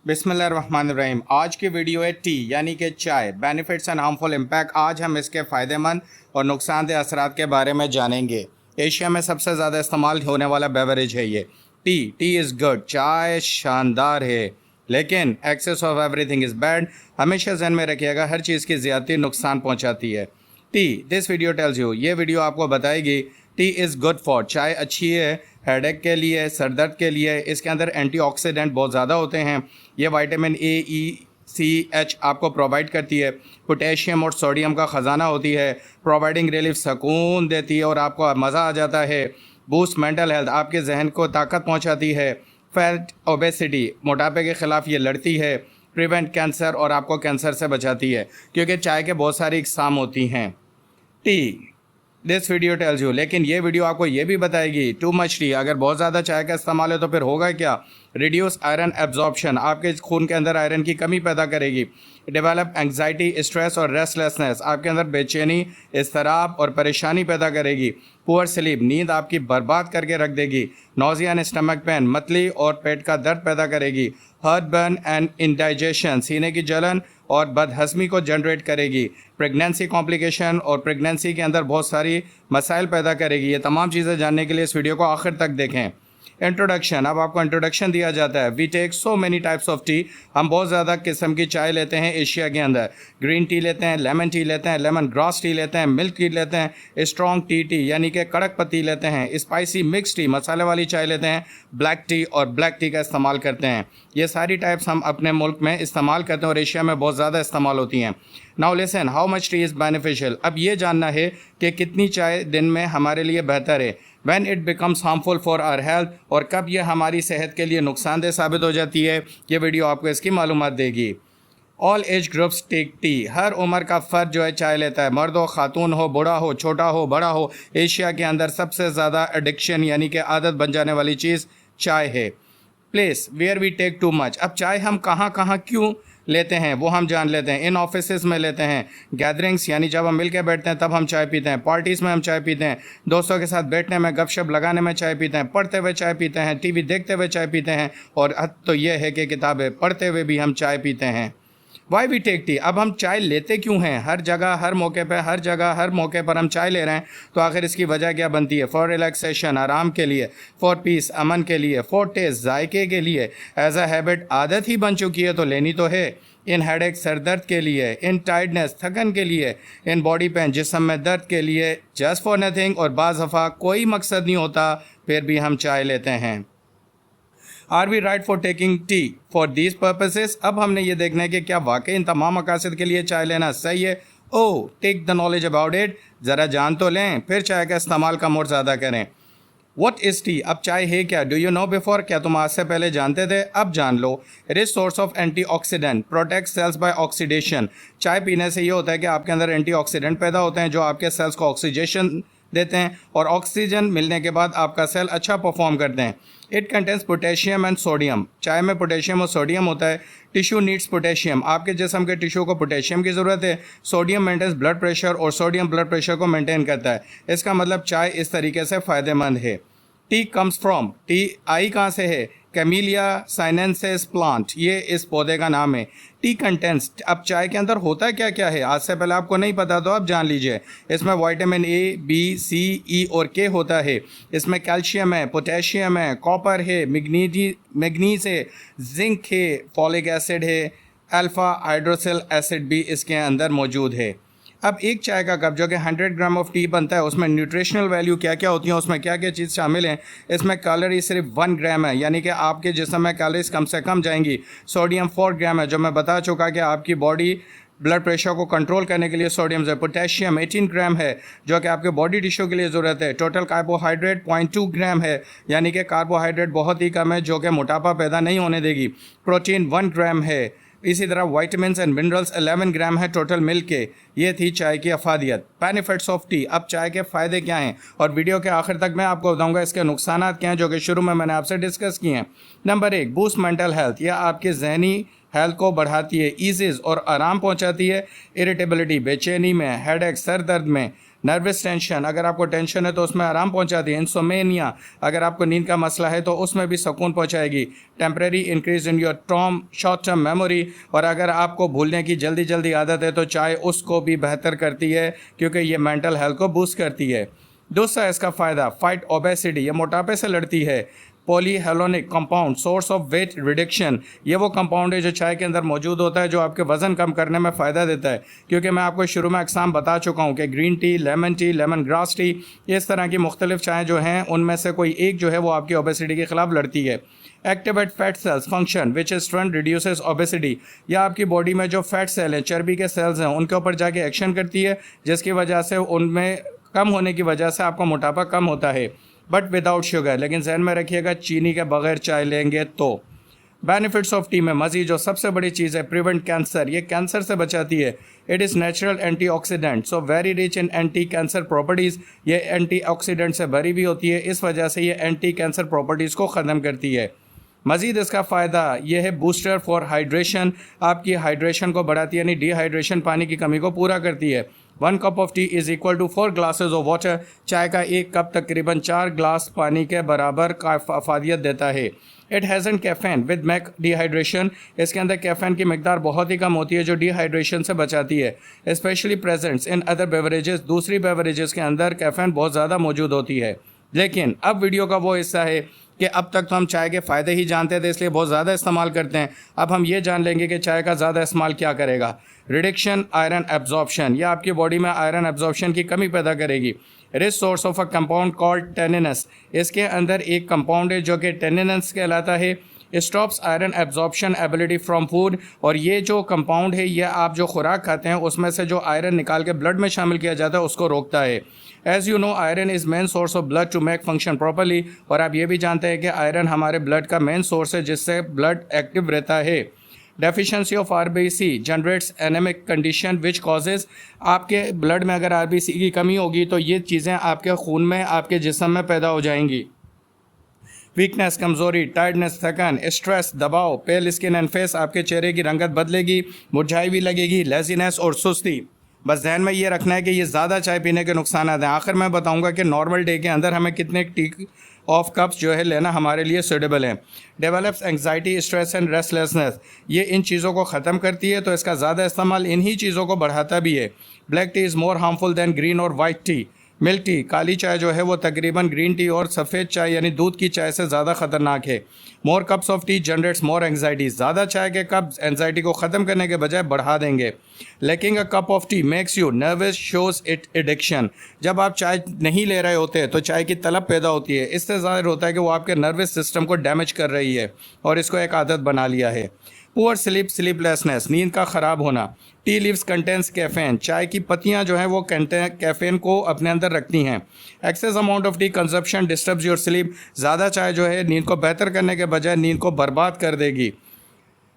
बिस्मिल्लाहिर्रहमानिर्रहीम। आज की वीडियो है टी यानी कि चाय, बेनिफिट्स एंड हार्मफुल इम्पैक्ट। आज हम इसके फ़ायदेमंद और नुकसानदेह असरात के बारे में जानेंगे। एशिया में सबसे ज़्यादा इस्तेमाल होने वाला बेवरेज है ये टी। टी इज़ गुड, चाय शानदार है, लेकिन excess of everything is bad. हमेशा जहन में रखिएगा, हर चीज़ की ज़्यादती नुकसान पहुँचाती है। T this video tells you, ये वीडियो आपको बताएगी टी इज़ गुड फॉर, चाय अच्छी है हेडेक के लिए, सर दर्द के लिए। इसके अंदर एंटीऑक्सीडेंट बहुत ज़्यादा होते हैं। ये vitamin A, E, C, H आपको प्रोवाइड करती है। पोटेशियम और सोडियम का ख़जाना होती है, प्रोवाइडिंग रिलीफ, सुकून देती है और आपको मज़ा आ जाता है। बूस्ट मेंटल हेल्थ, आपके जहन को ताकत पहुंचाती है। फैट ओबेसिटी, मोटापे के ख़िलाफ़ ये लड़ती है। प्रिवेंट कैंसर, और आपको कैंसर से बचाती है, क्योंकि चाय के बहुत सारी इकसाम होती हैं। T this video tells you, लेकिन ये वीडियो आपको ये भी बताएगी टू मच टी, अगर बहुत ज़्यादा चाय का इस्तेमाल है तो फिर होगा क्या। रिड्यूस आयरन एब्जॉर्प्शन, आपके खून के अंदर आयरन की कमी पैदा करेगी। डेवलप एंग्जाइटी, स्ट्रेस और रेस्टलेसनेस, आपके अंदर बेचैनी, इज़्तिराब और परेशानी पैदा करेगी। पुअर स्लीप, नींद आपकी बर्बाद करके रख देगी। नोजिया एंड स्टमक पेन, मतली और पेट का दर्द पैदा करेगी। हार्ट बर्न एंड इंडाइजेशन, सीने की जलन और बदहज़मी को जनरेट करेगी। प्रेगनेंसी कॉम्प्लिकेशन, और प्रेगनेंसी के अंदर बहुत सारी मसाइल पैदा करेगी। ये तमाम चीज़ें जानने के लिए इस वीडियो को आखिर तक देखें। इंट्रोडक्शन, अब आपको इंट्रोडक्शन दिया जाता है। We take so many types of tea, हम बहुत ज़्यादा किस्म की चाय लेते हैं एशिया के अंदर। ग्रीन टी लेते हैं, लेमन टी लेते हैं, लेमन ग्रास टी लेते हैं, मिल्क टी लेते हैं, स्ट्रॉन्ग टी यानी कि कड़क पत्ती लेते हैं, स्पाइसी मिक्स टी मसाले वाली चाय लेते हैं, ब्लैक टी और ब्लैक टी का इस्तेमाल करते हैं। ये सारी टाइप्स हम अपने मुल्क में इस्तेमाल करते हैं और एशिया में बहुत ज़्यादा इस्तेमाल होती हैं। Now listen, how much T is beneficial. अब ये जानना है कि कितनी चाय दिन में हमारे लिए बेहतर है। When it becomes harmful for our health, और कब यह हमारी सेहत के लिए नुकसानदेह साबित हो जाती है, ये वीडियो आपको इसकी मालूमात देगी। All age groups take tea, हर उम्र का फ़र्द जो है चाय लेता है, मर्द हो, खातून हो, बूढ़ा हो, छोटा हो, बड़ा हो। एशिया के अंदर सबसे ज़्यादा एडिक्शन यानी कि आदत बन जाने वाली चीज़ चाय है। Place where we take too much, अब चाय हम कहाँ कहाँ क्यों लेते हैं वो हम जान लेते हैं। इन ऑफिस में लेते हैं, गैदरिंग्स यानी जब हम मिल के बैठते हैं तब हम चाय पीते हैं, पार्टीज़ में हम चाय पीते हैं, दोस्तों के साथ बैठने में, गपशप लगाने में चाय पीते हैं, पढ़ते हुए चाय पीते हैं, टीवी देखते हुए चाय पीते हैं, और हद तो ये है कि किताबें पढ़ते हुए भी हम चाय पीते हैं। वाई वी टेक टी, अब हम चाय लेते क्यों हैं। हर जगह, हर मौके पर, हर जगह, हर मौके पर हम चाय ले रहे हैं, तो आखिर इसकी वजह क्या बनती है। फॉर रिलैक्सेशन, आराम के लिए। फॉर पीस, अमन के लिए। फॉर टेस्ट, जायके के लिए। एज अ हैबिट, आदत ही बन चुकी है तो लेनी तो है। इन हेडेक, सर दर्द के लिए। इन टायर्डनेस, थकन के लिए। इन बॉडी पेन, जिस्म में दर्द के लिए। जस्ट फॉर नथिंग, और बाज़ दफ़ा कोई मकसद नहीं होता फिर भी हम चाय लेते हैं। Are we right for taking tea for these purposes, अब हमने ये देखना है कि क्या वाकई इन तमाम मकासद के लिए चाय लेना सही है। Oh take the knowledge about it, ज़रा जान तो लें, फिर चाय का इस्तेमाल कम और ज़्यादा करें। वट इज़ टी, अब चाय है क्या। डू यू नो बिफोर, क्या तुम आज से पहले जानते थे, अब जान लो। It is source of antioxidant, protect cells by oxidation, चाय पीने से ये होता है कि आपके अंदर एंटीऑक्सीडेंट पैदा होते हैं जो आपके सेल्स को ऑक्सीजेशन देते हैं, और ऑक्सीजन मिलने के बाद आपका सेल अच्छा परफॉर्म करते हैं। It contains potassium and sodium, चाय में पोटेशियम और सोडियम होता है। टिश्यू नीड्स पोटेशियम, आपके जिस्म के टिश्यू को पोटेशियम की ज़रूरत है। सोडियम मेंटेन्स ब्लड प्रेशर, और सोडियम ब्लड प्रेशर को मेंटेन करता है। इसका मतलब चाय इस तरीके से फ़ायदेमंद है। T comes from, T I कहाँ से है। कैमिलिया साइनेंसिस प्लांट, ये इस पौधे का नाम है। टी कंटेंस, अब चाय के अंदर होता क्या क्या है, आज से पहले आपको नहीं पता तो अब जान लीजिए। इसमें विटामिन ए, बी, सी, ई और के होता है। इसमें कैल्शियम है, पोटेशियम है, कॉपर है, मैग्नीज है, जिंक है, फॉलिक एसिड है, अल्फ़ा हाइड्रोक्सिल एसिड भी इसके अंदर मौजूद है। अब एक चाय का कप जो कि 100 ग्राम ऑफ टी बनता है, उसमें न्यूट्रिशनल वैल्यू क्या क्या होती है, उसमें क्या क्या चीज़ शामिल है। इसमें कैलोरी सिर्फ 1 ग्राम है, यानी कि आपके जिस्म में कैलोरीज कम से कम जाएंगी। सोडियम 4 ग्राम है, जो मैं बता चुका कि आपकी बॉडी ब्लड प्रेशर को कंट्रोल करने के लिए सोडियम है। पोटेशियम 18 ग्राम है, जो कि आपके बॉडी टिश्यू के लिए ज़रूरत है। टोटल कार्बोहाइड्रेट 0.2 ग्राम है, यानी कि कार्बोहाइड्रेट बहुत ही कम है जो कि मोटापा पैदा नहीं होने देगी। प्रोटीन 1 ग्राम है। इसी तरह वाइटामिन एंड मिनरल्स 11 ग्राम है टोटल मिल के। ये थी चाय की अफादियत। बेनिफिट्स ऑफ टी, अब चाय के फ़ायदे क्या हैं, और वीडियो के आखिर तक मैं आपको बताऊंगा इसके नुकसान क्या हैं, जो कि शुरू में मैंने आपसे डिस्कस किए हैं। नंबर 1, बूस्ट मेंटल हेल्थ, यह आपके जहनी हेल्थ को बढ़ाती है, ईजेज़ और आराम पहुंचाती है। इरिटेबिलिटी, बेचैनी में, हेडेक, सर दर्द में, नर्वस टेंशन, अगर आपको टेंशन है तो उसमें आराम पहुंचाती है। इंसोमेनिया, अगर आपको नींद का मसला है तो उसमें भी सुकून पहुंचाएगी। Temporary increase in your short term memory, और अगर आपको भूलने की जल्दी जल्दी आदत है तो चाय उसको भी बेहतर करती है क्योंकि ये मेंटल हेल्थ को बूस्ट करती है। दूसरा इसका फ़ायदा, फाइट ओबेसिटी, ये मोटापे से लड़ती है। Polyphenolic compound, source of weight reduction, ये वो कंपाउंड है जो चाय के अंदर मौजूद होता है जो आपके वज़न कम करने में फ़ायदा देता है। क्योंकि मैं आपको शुरू में अक़साम बता चुका हूँ कि green tea, lemon grass tea, इस तरह की मुख्तलिफ चाय जो हैं उनमें से कोई एक जो है वो आपकी ओबेसिटी के ख़िलाफ़ लड़ती है। Activate fat cells function which is trend reduces obesity, या आपकी बॉडी में जो फैट सेल हैं, चर्बी के सेल्स हैं, उनके ऊपर जाके एक्शन करती है जिसकी वजह से उनमें कम होने की वजह से आपका मोटापा कम होता है। बट विदाउट शुगर, लेकिन जहन में रखिएगा चीनी के बगैर चाय लेंगे तो। बेनिफिट्स ऑफ टी में मज़ीद जो सबसे बड़ी चीज़ है, प्रिवेंट कैंसर, ये कैंसर से बचाती है। It is natural antioxidant, so very rich in anti cancer properties, ये एंटीऑक्सीडेंट से भरी भी होती है, इस वजह से ये एंटी कैंसर प्रॉपर्टीज़ को ख़त्म करती है। मज़ीद इसका फ़ायदा यह है बूस्टर फॉर हाइड्रेशन, आपकी हाइड्रेशन को बढ़ाती है, यानी डिहाइड्रेशन, पानी की कमी को पूरा करती है। 1 cup of tea is equal to 4 glasses of water, चाय का 1 कप तकरीबन 4 ग्लास पानी के बराबर का अफादियत देता है। It hasn't caffeine with make dehydration, इसके अंदर कैफ़ीन की मकदार बहुत ही कम होती है जो डिहाइड्रेशन से बचाती है। Specially presents in other beverages, दूसरी बेवरेजेस के अंदर कैफ़ीन बहुत ज़्यादा मौजूद होती है। लेकिन अब वीडियो का वो हिस्सा है कि अब तक तो हम चाय के फ़ायदे ही जानते थे इसलिए बहुत ज़्यादा इस्तेमाल करते हैं। अब हम ये जान लेंगे कि चाय का ज़्यादा इस्तेमाल क्या करेगा। रिडक्शन आयरन एब्जॉर्प्शन, यह आपकी बॉडी में आयरन एब्जॉर्प्शन की कमी पैदा करेगी। Rich source of a compound called tannins, इसके अंदर एक कंपाउंड है जो कि टेनिनस कहलाता है। Stops iron absorption ability from food, और ये जो कंपाउंड है यह आप जो खुराक खाते हैं उसमें से जो आयरन निकाल के ब्लड में शामिल किया जाता है उसको रोकता है। As you know iron is main source of blood to make function properly, और आप ये भी जानते हैं कि आयरन हमारे ब्लड का मेन सोर्स है जिससे ब्लड एक्टिव रहता है। Deficiency of RBC generates anaemic condition which causes, आपके ब्लड में अगर आरबीसी की कमी होगी तो ये चीज़ें आपके खून में, आपके जिस्म में पैदा हो जाएंगी। वीकनेस, कमज़ोरी, टायर्डनेस, थकान, स्ट्रेस, दबाव, पेल स्किन एंड फेस, आपके चेहरे की रंगत बदलेगी, मुरझाई भी लगेगी, लेजीनेस और सुस्ती। बस ध्यान में ये रखना है कि ये ज़्यादा चाय पीने के नुकसान हैं। आखिर मैं बताऊंगा कि नॉर्मल डे के अंदर हमें कितने टी ऑफ कप्स जो है लेना हमारे लिए सूटेबल है। Develops anxiety, stress and restlessness, ये इन चीज़ों को ख़त्म करती है, तो इसका ज़्यादा इस्तेमाल इन्हीं चीज़ों को बढ़ाता भी है। Black tea is more harmful than green और वाइट टी। मिल्क टी, काली चाय जो है वो तकरीबन ग्रीन टी और सफ़ेद चाय यानी दूध की चाय से ज़्यादा ख़तरनाक है। More cups of tea generates more anxiety, ज़्यादा चाय के कप्स एंग्जाइटी को ख़त्म करने के बजाय बढ़ा देंगे। लेकिन a cup of T makes you nervous, shows it addiction, जब आप चाय नहीं ले रहे होते तो चाय की तलब पैदा होती है, इससे ज़ाहिर होता है कि वो आपके नर्वस सिस्टम को डैमेज कर रही है और इसको एक आदत बना लिया है। पुअर स्लीप, स्लीपलेसनेस, नींद का ख़राब होना। टी लीव्स कंटेंस कैफ़ीन, चाय की पत्तियां जो हैं वो कैफ़ीन को अपने अंदर रखती हैं। Excess amount of T consumption disturbs your sleep, ज़्यादा चाय जो है नींद को बेहतर करने के बजाय नींद को बर्बाद कर देगी।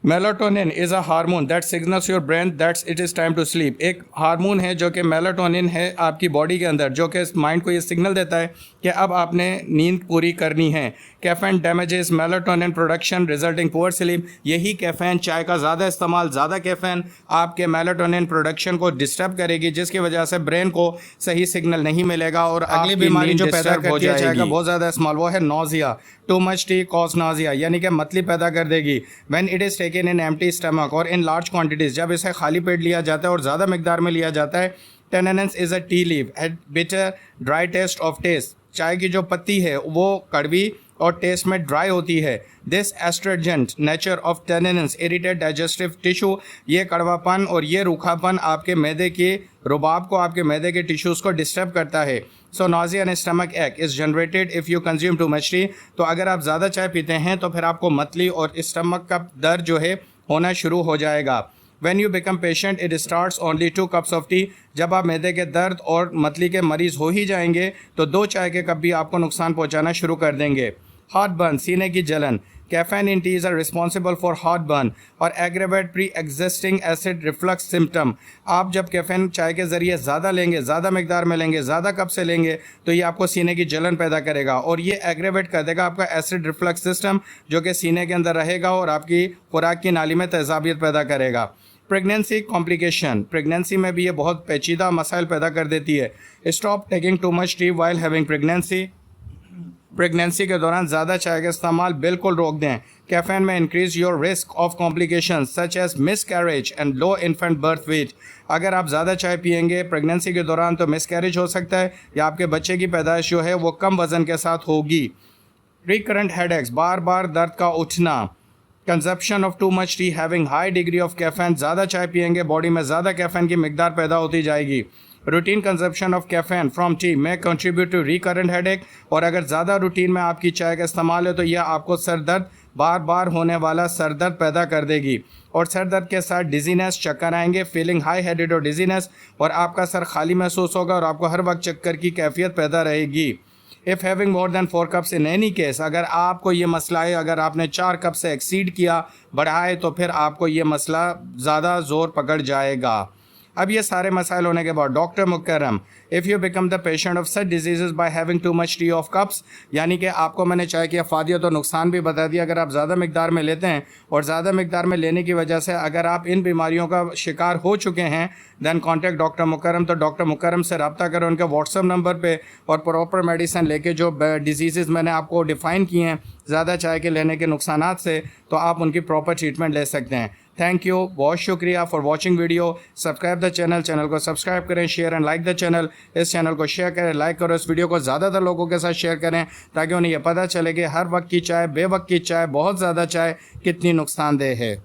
Melatonin is a hormone that signals your brain that's it is time to sleep, एक हार्मोन है जो कि मेलाटोनिन है आपकी बॉडी के अंदर जो कि माइंड को ये सिग्नल देता है कि अब आपने नींद पूरी करनी है। Caffeine damages melatonin production resulting poor sleep, यही कैफ़ीन, चाय का ज़्यादा इस्तेमाल, ज़्यादा कैफ़ीन आपके मेलाटोनिन प्रोडक्शन को डिस्टर्ब करेगी जिसकी वजह से ब्रेन को सही सिग्नल नहीं मिलेगा और अगली बीमारी जो पैदा करती है चाय का बहुत ज़्यादा इस्तेमाल वो है nausea. Too much T cause Nazia, यानी कि मतली पैदा कर देगी। When it is taken in empty stomach और इन लार्ज क्वांटिटीज़, जब इसे खाली पेट लिया जाता है और ज़्यादा मकदार में लिया जाता है। Tannins is a tea leaf had bitter dry taste of taste, चाय की जो पत्ती है वो कड़वी और टेस्ट में ड्राई होती है। This astringent nature of tannins irritate digestive tissue, ये कड़वापन और ये रूखापन आपके मैदे के रुबाब को, आपके मैदे के टिश्यूज़ को डिस्टर्ब करता है। सो नाज़िया एंड स्टमक एक is generated if you consume too much T, तो अगर आप ज़्यादा चाय पीते हैं तो फिर आपको मतली और स्टमक का दर्द जो है होना शुरू हो जाएगा। When you become patient, it starts only 2 cups of tea, जब आप मैदे के दर्द और मतली के मरीज़ हो ही जाएंगे तो 2 चाय के कप भी आपको नुकसान पहुंचाना शुरू कर देंगे। हार्ट बर्न, सीने की जलन, caffeine in teas are responsible for heartburn और aggravate pre existing acid reflux symptom. आप जब कैफीन चाय के ज़रिए ज़्यादा लेंगे, ज़्यादा मकदार में लेंगे, ज़्यादा कप से लेंगे तो ये आपको सीने की जलन पैदा करेगा और ये एग्रेवेट कर देगा आपका एसिड रिफ्लक्स सिस्टम जो कि सीने के अंदर रहेगा और आपकी खुराक की नाली में तेज़ाबियत पैदा करेगा। प्रेगनेंसी कॉम्प्लिकेशन, प्रेगनेंसी में भी ये बहुत पेचीदा मसाइल पैदा कर देती है। Stop taking too much T while having pregnancy, pregnancy के दौरान ज़्यादा चाय का इस्तेमाल बिल्कुल रोक दें। कैफीन में increase your risk of complication such as miscarriage and low infant birth weight. अगर आप ज़्यादा चाय पियेंगे प्रेगनेंसी के दौरान तो मिस कैरेज हो सकता है या आपके बच्चे की पैदाइश जो है वो कम वज़न के साथ होगी। रिकरेंट हेडेक्स, बार बार दर्द का उठना। Consumption of too much T having high degree of caffeine, ज़्यादा चाय पियेंगे बॉडी में ज़्यादा कैफीन की मिकदार पैदा होती जाएगी। Routine consumption of caffeine from T में कंट्रीब्यूट टू रिकरेंट हेडेक, और अगर ज़्यादा रूटीन में आपकी चाय का इस्तेमाल है तो यह आपको सर दर्द, बार बार होने वाला सर दर्द पैदा कर देगी। और सर दर्द के साथ डिजीनेस, चक्कर आएंगे, फीलिंग हाई हेडेड और डिजीनेस, और आपका सर खाली महसूस होगा और आपको हर वक्त चक्कर की कैफियत पैदा रहेगी। If having more than 4 cups in any case, अगर आपको ये मसला है, अगर आपने 4 कप से एक्सीड किया, बढ़ाए, तो फिर आपको ये मसला ज़्यादा ज़ोर पकड़ जाएगा। अब ये सारे मसाइल होने के बाद doctor Mukarram, if you become the patient of such disease by having too much T of cups, यानी कि आपको मैंने चाय की अफादियत और नुकसान भी बता दिया। अगर आप ज़्यादा मिकदार में लेते हैं और ज़्यादा मिकदार में लेने की वजह से अगर आप इन बीमारियों का शिकार हो चुके हैं, दैन कॉन्टैक्ट डॉक्टर मुकर्रम। तो डॉक्टर मुकर्रम से रब्ता करें उनके व्हाट्सअप नंबर पर, और प्रॉपर मेडिसिन लेके जो डिजीज़ मैंने आपको डिफ़ाइन किए हैं ज़्यादा चाय के लेने के नुकसानात से, तो आप उनकी प्रॉपर ट्रीटमेंट ले सकते हैं। थैंक यू, बहुत शुक्रिया for watching video. Subscribe the channel को सब्सक्राइब करें, share and like the channel. इस चैनल को शेयर करें, लाइक करो, इस वीडियो को ज़्यादातर लोगों के साथ शेयर करें ताकि उन्हें यह पता चले कि हर वक्त की चाय, बेवक्त की चाय, बहुत ज़्यादा चाय कितनी नुकसानदेह है।